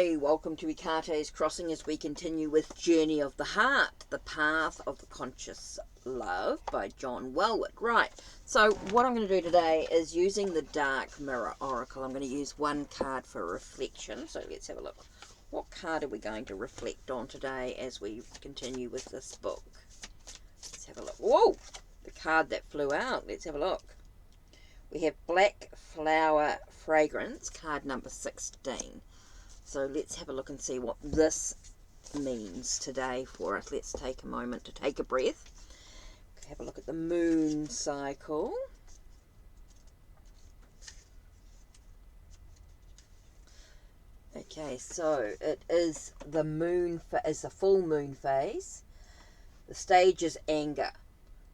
Hi, welcome to Ekate's Crossing as we continue with Journey of the Heart, The Path of the Conscious Love by John Welwood. Right, so what I'm going to do today is using the Dark Mirror Oracle. I'm going to use one card for reflection, so let's have a look. What card are we going to reflect on today as we continue with this book? Let's have a look. Whoa, the card that flew out. Let's have a look. We have Black Flower Fragrance, card number 16. So let's have a look and see what this means today for us. Let's take a moment to take a breath. Have a look at the moon cycle. Okay, so it is the moon, is the full moon phase. The stage is anger.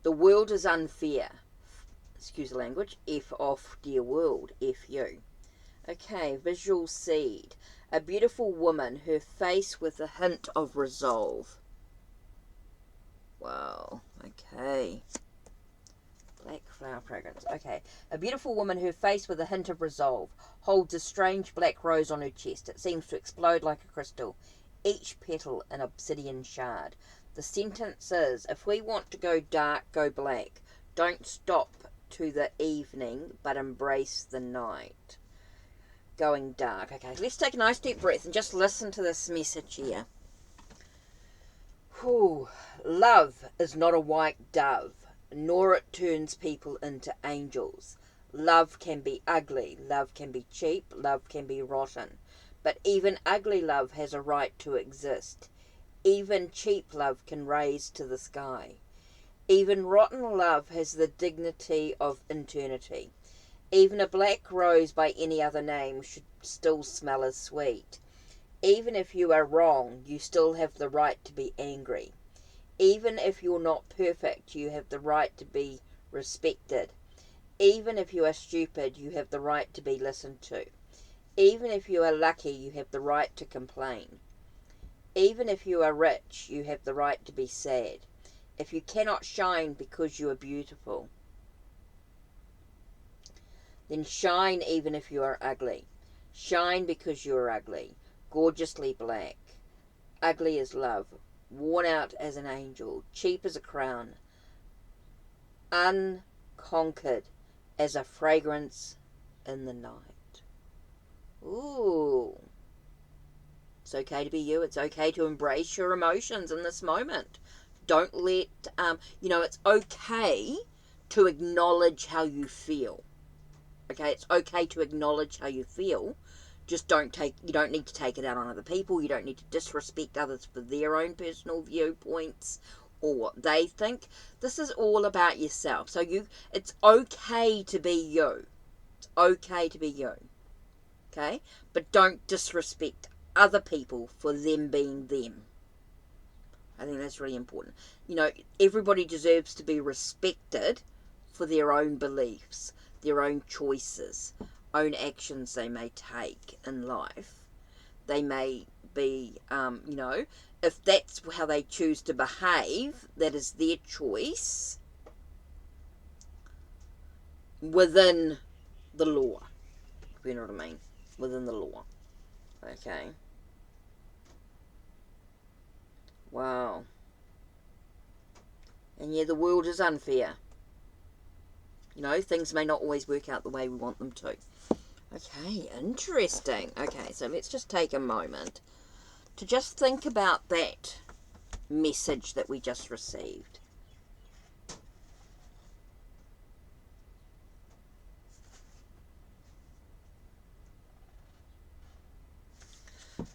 The world is unfair. Excuse the language. F off, dear world. F you. Okay, visual seed. A beautiful woman, her face with a hint of resolve. Wow, okay. Black flower fragrance. Okay, a beautiful woman, her face with a hint of resolve, holds a strange black rose on her chest. It seems to explode like a crystal, each petal an obsidian shard. The sentence is, if we want to go dark, go black. Don't stop to the evening, but embrace the night. Going dark. Okay, let's take a nice deep breath and just listen to this message here. Whew. Love is not a white dove, nor it turns people into angels. Love can be ugly, love can be cheap, love can be rotten. But even ugly love has a right to exist. Even cheap love can raise to the sky. Even rotten love has the dignity of eternity. Even a black rose by any other name should still smell as sweet. Even if you are wrong, you still have the right to be angry. Even if you're not perfect, you have the right to be respected. Even if you are stupid, you have the right to be listened to. Even if you are lucky, you have the right to complain. Even if you are rich, you have the right to be sad. If you cannot shine because you are beautiful, then shine even if you are ugly. Shine because you are ugly, gorgeously black. Ugly as love, worn out as an angel, cheap as a crown, unconquered as a fragrance in the night. Ooh. It's okay to be you. It's okay to embrace your emotions in this moment. Don't let, it's okay to acknowledge how you feel. Okay, it's okay to acknowledge how you feel. Just you don't need to take it out on other people. You don't need to disrespect others for their own personal viewpoints or what they think. This is all about yourself. So it's okay to be you. It's okay to be you. Okay? But don't disrespect other people for them being them. I think that's really important. Everybody deserves to be respected for their own beliefs, their own choices, own actions they may take in life. They may be, if that's how they choose to behave, that is their choice within the law. You know what I mean? Within the law. Okay. Wow. And yeah, the world is unfair. Things may not always work out the way we want them to. Okay, interesting. Okay, so let's just take a moment to just think about that message that we just received.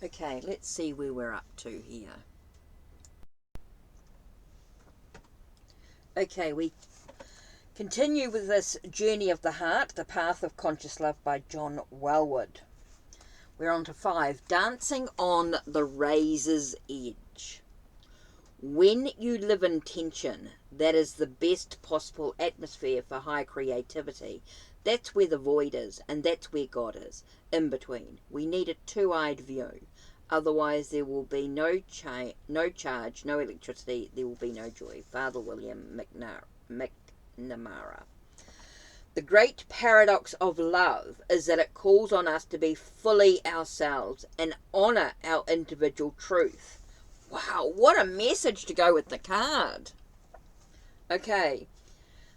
Okay, let's see where we're up to here. Okay, we continue with this Journey of the Heart, The Path of Conscious Love by John Welwood. We're on to 5, Dancing on the Razor's Edge. When you live in tension, that is the best possible atmosphere for high creativity. That's where the void is, and that's where God is, in between. We need a two-eyed view. Otherwise, there will be no charge, no electricity, there will be no joy. Father William McNamara. The great paradox of love is that it calls on us to be fully ourselves and honor our individual truth. Wow, what a message to go with the card. Okay.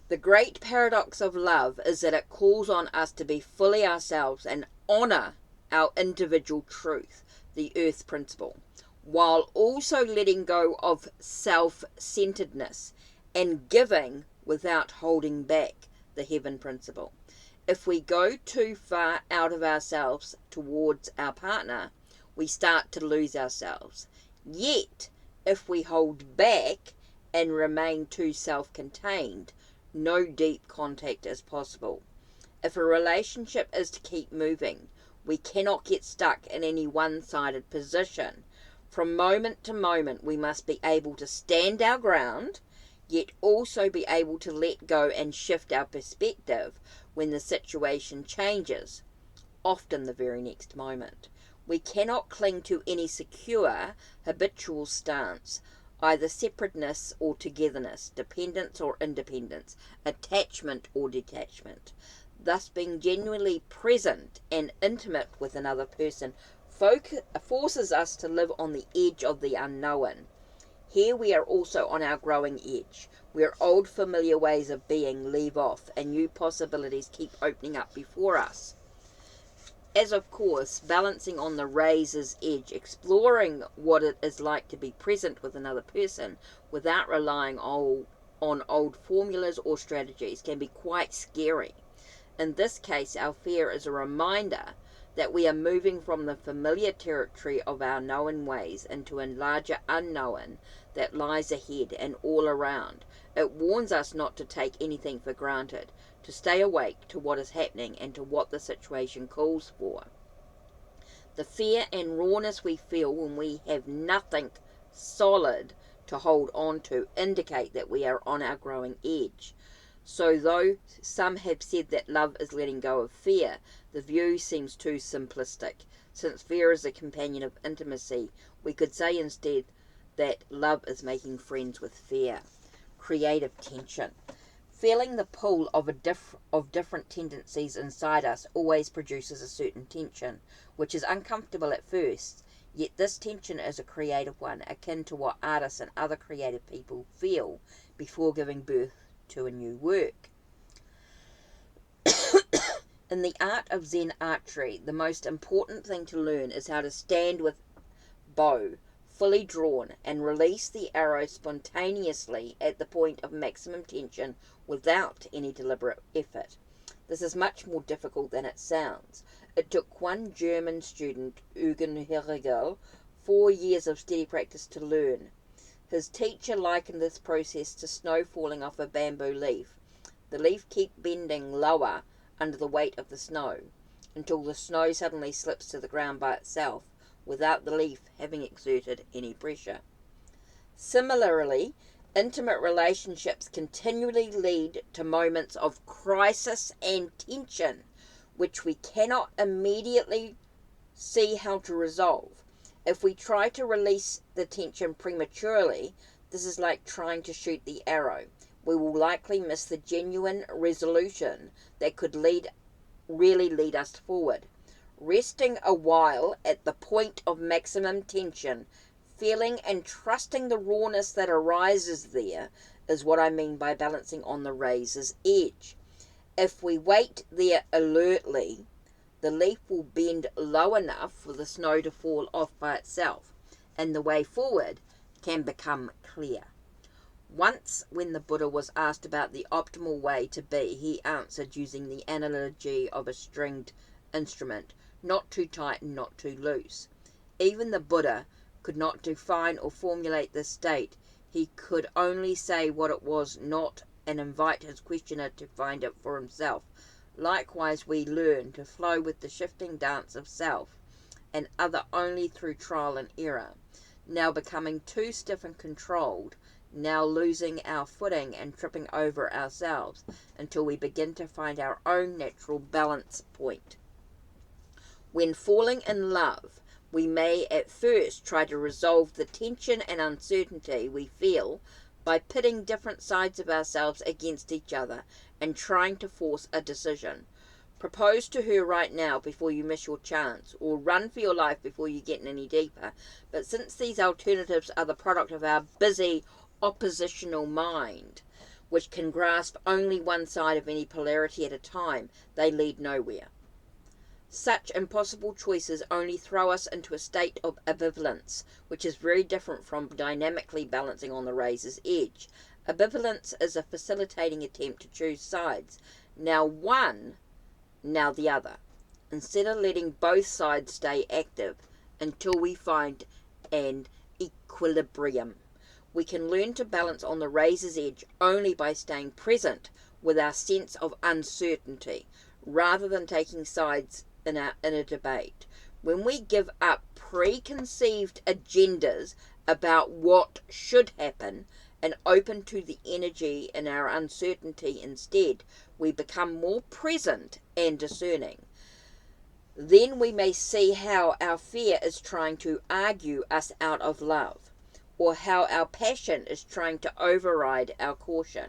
The great paradox of love is that it calls on us to be fully ourselves and honor our individual truth, the earth principle, while also letting go of self-centeredness and giving without holding back, the heaven principle. If we go too far out of ourselves towards our partner, we start to lose ourselves. Yet, if we hold back and remain too self-contained, no deep contact is possible. If a relationship is to keep moving, we cannot get stuck in any one-sided position. From moment to moment, we must be able to stand our ground, yet also be able to let go and shift our perspective when the situation changes, often the very next moment. We cannot cling to any secure, habitual stance, either separateness or togetherness, dependence or independence, attachment or detachment. Thus, being genuinely present and intimate with another person forces us to live on the edge of the unknown. Here we are also on our growing edge, where old familiar ways of being leave off and new possibilities keep opening up before us. As of course, balancing on the razor's edge, exploring what it is like to be present with another person without relying on old formulas or strategies can be quite scary. In this case, our fear is a reminder that we are moving from the familiar territory of our known ways into a larger unknown that lies ahead and all around. It warns us not to take anything for granted, to stay awake to what is happening and to what the situation calls for. The fear and rawness we feel when we have nothing solid to hold on to indicate that we are on our growing edge. So though some have said that love is letting go of fear, the view seems too simplistic. Since fear is a companion of intimacy, we could say instead that love is making friends with fear. Creative tension. Feeling the pull of different tendencies inside us always produces a certain tension, which is uncomfortable at first, yet this tension is a creative one, akin to what artists and other creative people feel before giving birth to a new work. In the art of Zen archery, the most important thing to learn is how to stand with bow fully drawn and release the arrow spontaneously at the point of maximum tension without any deliberate effort. This is much more difficult than it sounds. It took one German student, Eugen Herigel, 4 years of steady practice to learn. His teacher likened this process to snow falling off a bamboo leaf. The leaf keeps bending lower under the weight of the snow, until the snow suddenly slips to the ground by itself, without the leaf having exerted any pressure. Similarly, intimate relationships continually lead to moments of crisis and tension, which we cannot immediately see how to resolve. If we try to release the tension prematurely, this is like trying to shoot the arrow. We will likely miss the genuine resolution that could really lead us forward. Resting a while at the point of maximum tension, feeling and trusting the rawness that arises there, is what I mean by balancing on the razor's edge. If we wait there alertly, the leaf will bend low enough for the snow to fall off by itself, and the way forward can become clear. Once, when the Buddha was asked about the optimal way to be, he answered using the analogy of a stringed instrument, not too tight and not too loose. Even the Buddha could not define or formulate this state. He could only say what it was not and invite his questioner to find it for himself. Likewise, we learn to flow with the shifting dance of self and other only through trial and error, now becoming too stiff and controlled, now losing our footing and tripping over ourselves, until we begin to find our own natural balance point. When falling in love, we may at first try to resolve the tension and uncertainty we feel by pitting different sides of ourselves against each other and trying to force a decision. Propose to her right now before you miss your chance, or run for your life before you get any deeper. But since these alternatives are the product of our busy, oppositional mind, which can grasp only one side of any polarity at a time, they lead nowhere. Such impossible choices only throw us into a state of ambivalence, which is very different from dynamically balancing on the razor's edge. Ambivalence is a facilitating attempt to choose sides, now one, now the other, instead of letting both sides stay active until we find an equilibrium. We can learn to balance on the razor's edge only by staying present with our sense of uncertainty, rather than taking sides in a debate. When we give up preconceived agendas about what should happen and open to the energy in our uncertainty instead, we become more present and discerning. Then we may see how our fear is trying to argue us out of love, or how our passion is trying to override our caution.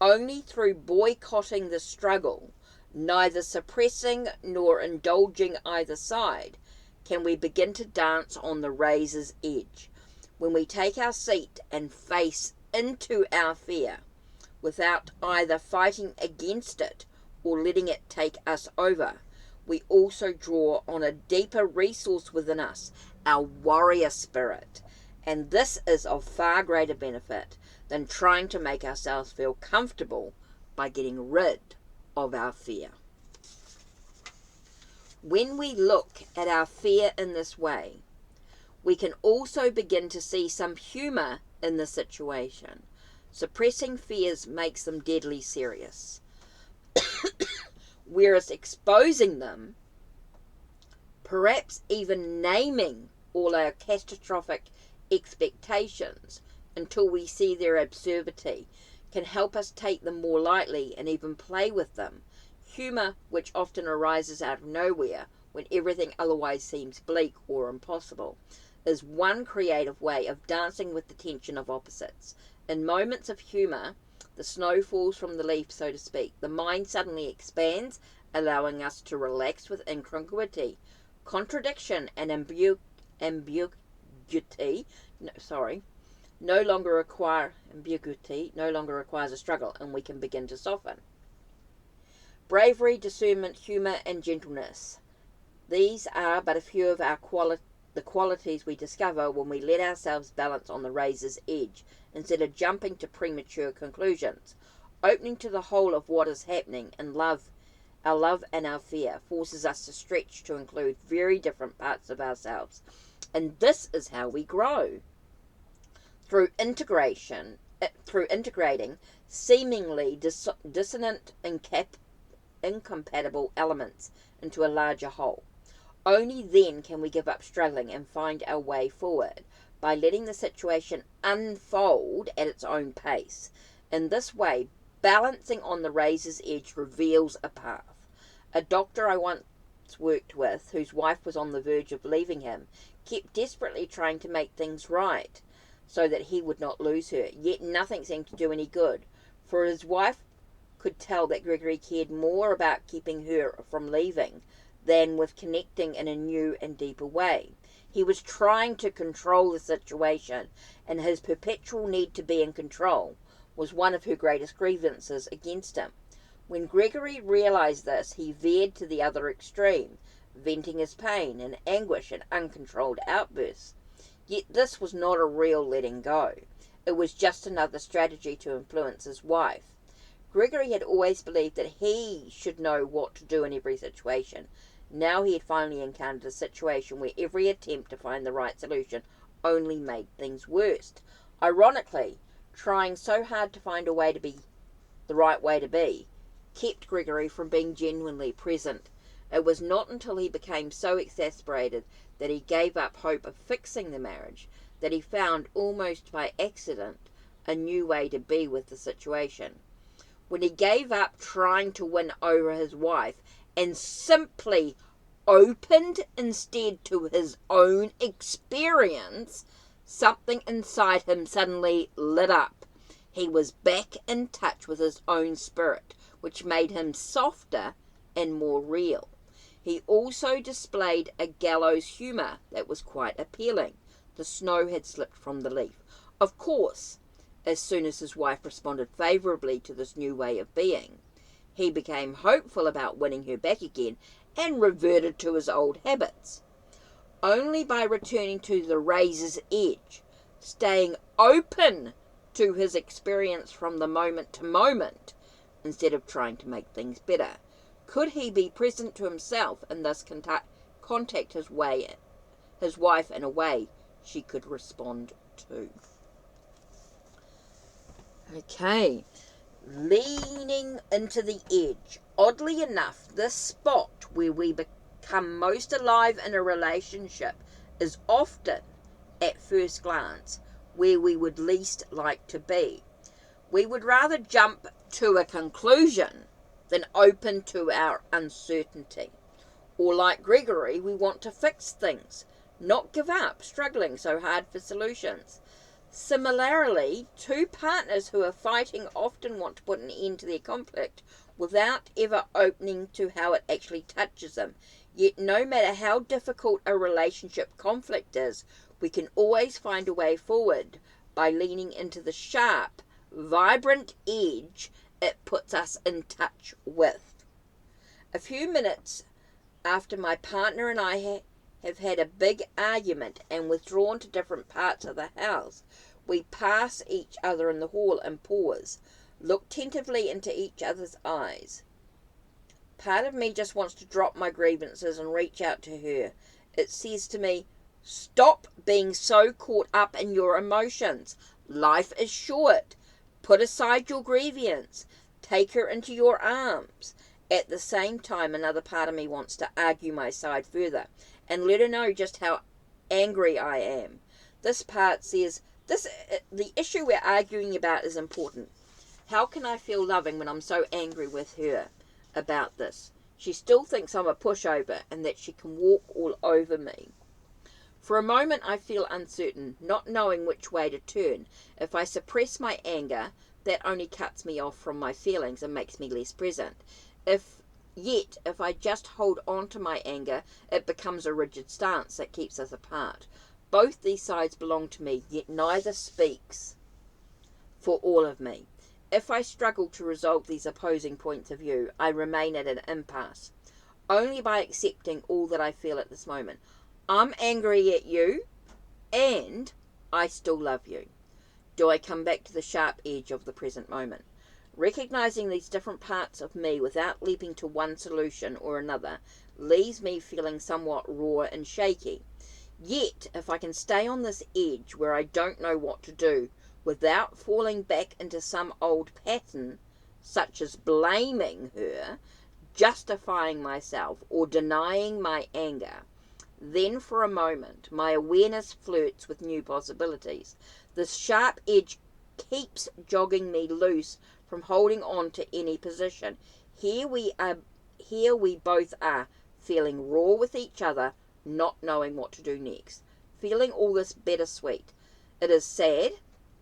Only through boycotting the struggle, neither suppressing nor indulging either side, can we begin to dance on the razor's edge. When we take our seat and face into our fear, without either fighting against it or letting it take us over, we also draw on a deeper resource within us, our warrior spirit. And this is of far greater benefit than trying to make ourselves feel comfortable by getting rid of our fear. When we look at our fear in this way, we can also begin to see some humor in the situation. Suppressing fears makes them deadly serious, whereas exposing them, perhaps even naming all our catastrophic expectations until we see their absurdity, can help us take them more lightly and even play with them. Humor, which often arises out of nowhere when everything otherwise seems bleak or impossible, is one creative way of dancing with the tension of opposites. In moments of humor, the snow falls from the leaf, so to speak. The mind suddenly expands, allowing us to relax with incongruity, contradiction, and ambiguity. No longer requires a struggle, and we can begin to soften. Bravery, discernment, humor, and gentleness. These are but a few of the qualities we discover when we let ourselves balance on the razor's edge, instead of jumping to premature conclusions. Opening to the whole of what is happening in love, our love and our fear, forces us to stretch to include very different parts of ourselves. And this is how we grow. Through integrating seemingly dissonant, incompatible elements into a larger whole. Only then can we give up struggling and find our way forward, by letting the situation unfold at its own pace. In this way, balancing on the razor's edge reveals a path. A doctor I once worked with, whose wife was on the verge of leaving him, kept desperately trying to make things right so that he would not lose her, yet nothing seemed to do any good, for his wife could tell that Gregory cared more about keeping her from leaving than with connecting in a new and deeper way. He was trying to control the situation, and his perpetual need to be in control was one of her greatest grievances against him. When Gregory realized this, he veered to the other extreme, venting his pain and anguish in uncontrolled outbursts. Yet this was not a real letting go. It was just another strategy to influence his wife. Gregory had always believed that he should know what to do in every situation. Now he had finally encountered a situation where every attempt to find the right solution only made things worse. Ironically, trying so hard to find a way to be the right way to be kept Gregory from being genuinely present. It was not until he became so exasperated that he gave up hope of fixing the marriage that he found, almost by accident, a new way to be with the situation. When he gave up trying to win over his wife and simply opened instead to his own experience, something inside him suddenly lit up. He was back in touch with his own spirit, which made him softer and more real. He also displayed a gallows humour that was quite appealing. The snow had slipped from the leaf. Of course, as soon as his wife responded favourably to this new way of being, he became hopeful about winning her back again and reverted to his old habits. Only by returning to the razor's edge, staying open to his experience from the moment to moment, instead of trying to make things better, could he be present to himself and thus contact his wife in a way she could respond to. Okay, leaning into the edge. Oddly enough, this spot where we become most alive in a relationship is often, at first glance, where we would least like to be. We would rather jump to a conclusion than open to our uncertainty. Or like Gregory, we want to fix things, not give up struggling so hard for solutions. Similarly, two partners who are fighting often want to put an end to their conflict without ever opening to how it actually touches them. Yet no matter how difficult a relationship conflict is, we can always find a way forward by leaning into the sharp, vibrant edge it puts us in touch with. A few minutes after my partner and I have had a big argument and withdrawn to different parts of the house, we pass each other in the hall and pause, look tentatively into each other's eyes. Part of me just wants to drop my grievances and reach out to her. It says to me, stop being so caught up in your emotions. Life is short. Put aside your grievance. Take her into your arms. At the same time, another part of me wants to argue my side further and let her know just how angry I am. This part says, the issue we're arguing about is important. How can I feel loving when I'm so angry with her about this? She still thinks I'm a pushover and that she can walk all over me. For a moment I feel uncertain, not knowing which way to turn. If I suppress my anger, that only cuts me off from my feelings and makes me less present. If I just hold on to my anger, it becomes a rigid stance that keeps us apart. Both these sides belong to me, yet neither speaks for all of me. If I struggle to resolve these opposing points of view, I remain at an impasse. Only by accepting all that I feel at this moment. I'm angry at you, and I still love you. Do I come back to the sharp edge of the present moment? Recognizing these different parts of me without leaping to one solution or another leaves me feeling somewhat raw and shaky. Yet, if I can stay on this edge where I don't know what to do without falling back into some old pattern, such as blaming her, justifying myself, or denying my anger, then for a moment my awareness flirts with new possibilities. This sharp edge keeps jogging me loose from holding on to any position. Here we both are, feeling raw with each other, not knowing what to do next. Feeling all this bittersweet. It is sad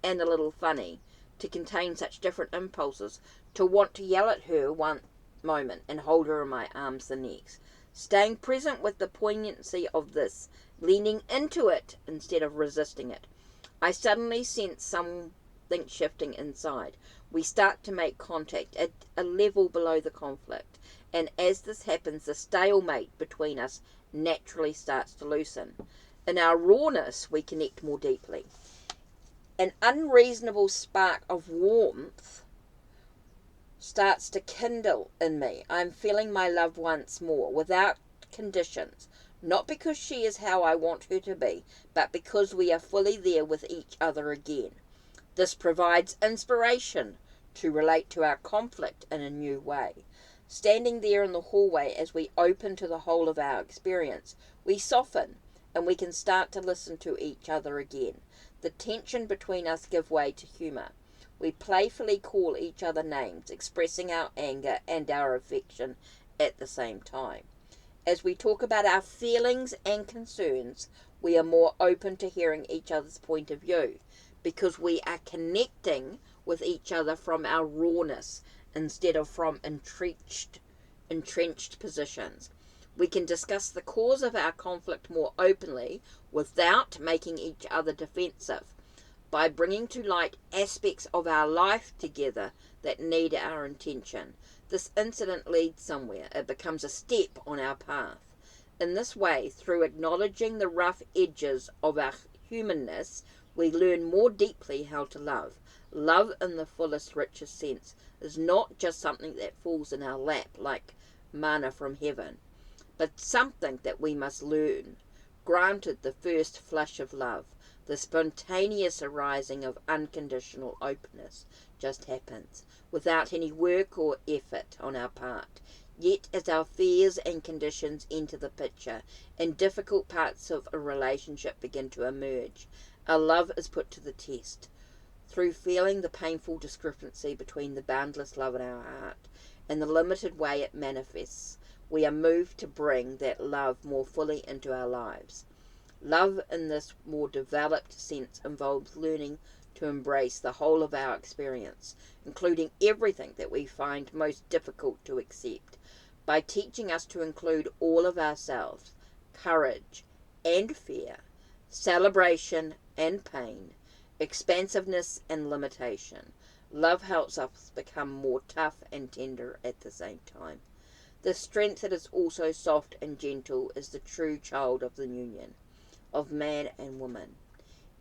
and a little funny to contain such different impulses, to want to yell at her one moment and hold her in my arms the next. Staying present with the poignancy of this, leaning into it instead of resisting it. I suddenly sense something shifting inside. We start to make contact at a level below the conflict, and as this happens, the stalemate between us naturally starts to loosen. In our rawness, we connect more deeply. An unreasonable spark of warmth starts to kindle in me. I'm feeling my love once more, without conditions. Not because she is how I want her to be, but because we are fully there with each other again. This provides inspiration to relate to our conflict in a new way. Standing there in the hallway as we open to the whole of our experience, we soften and we can start to listen to each other again. The tension between us gives way to humour. We playfully call each other names, expressing our anger and our affection at the same time. As we talk about our feelings and concerns, we are more open to hearing each other's point of view, because we are connecting with each other from our rawness instead of from entrenched positions. We can discuss the cause of our conflict more openly without making each other defensive, by bringing to light aspects of our life together that need our attention. This incident leads somewhere. It becomes a step on our path. In this way, through acknowledging the rough edges of our humanness, we learn more deeply how to love. Love in the fullest, richest sense is not just something that falls in our lap like manna from heaven, but something that we must learn. Granted, the first flush of love, the spontaneous arising of unconditional openness, just happens, without any work or effort on our part. Yet as our fears and conditions enter the picture, and difficult parts of a relationship begin to emerge, our love is put to the test. Through feeling the painful discrepancy between the boundless love in our heart and the limited way it manifests, we are moved to bring that love more fully into our lives. Love in this more developed sense involves learning to embrace the whole of our experience, including everything that we find most difficult to accept, by teaching us to include all of ourselves, courage and fear, celebration and pain, expansiveness and limitation. Love helps us become more tough and tender at the same time. The strength that is also soft and gentle is the true child of the union of man and woman.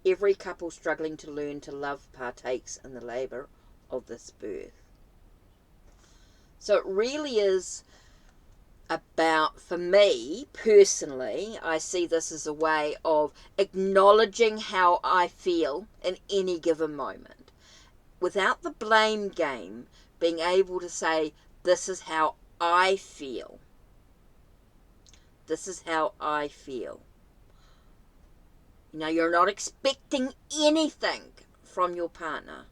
Every couple struggling to learn to love partakes in the labour of this birth. So it really is about, for me personally, I see this as a way of acknowledging how I feel in any given moment. Without the blame game, being able to say, this is how I feel. This is how I feel. You know, you're not expecting anything from your partner,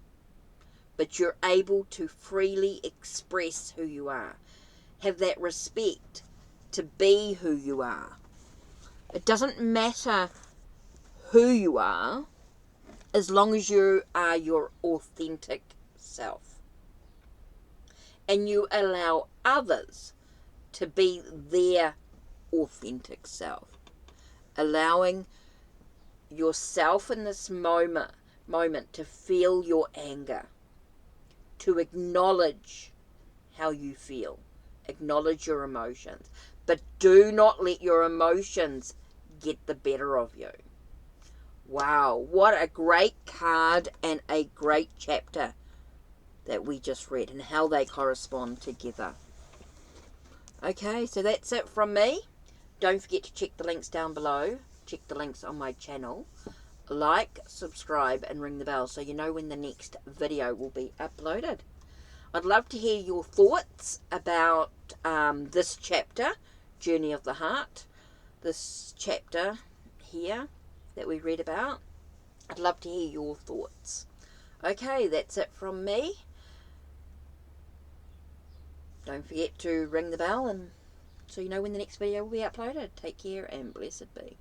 but you're able to freely express who you are. Have that respect to be who you are. It doesn't matter who you are, as long as you are your authentic self. And you allow others to be their authentic self. Allowing yourself in this moment to feel your anger, to acknowledge how you feel, acknowledge your emotions, but do not let your emotions get the better of you. Wow, what a great card and a great chapter that we just read, and how they correspond together. Okay, so that's it from me. Don't forget to check the links down below. Check the links on my channel. Like, subscribe, and ring the bell so you know when the next video will be uploaded. I'd love to hear your thoughts about this chapter, Journey of the Heart. This chapter here that we read about. I'd love to hear your thoughts. Okay, that's it from me. Don't forget to ring the bell and so you know when the next video will be uploaded. Take care and blessed be.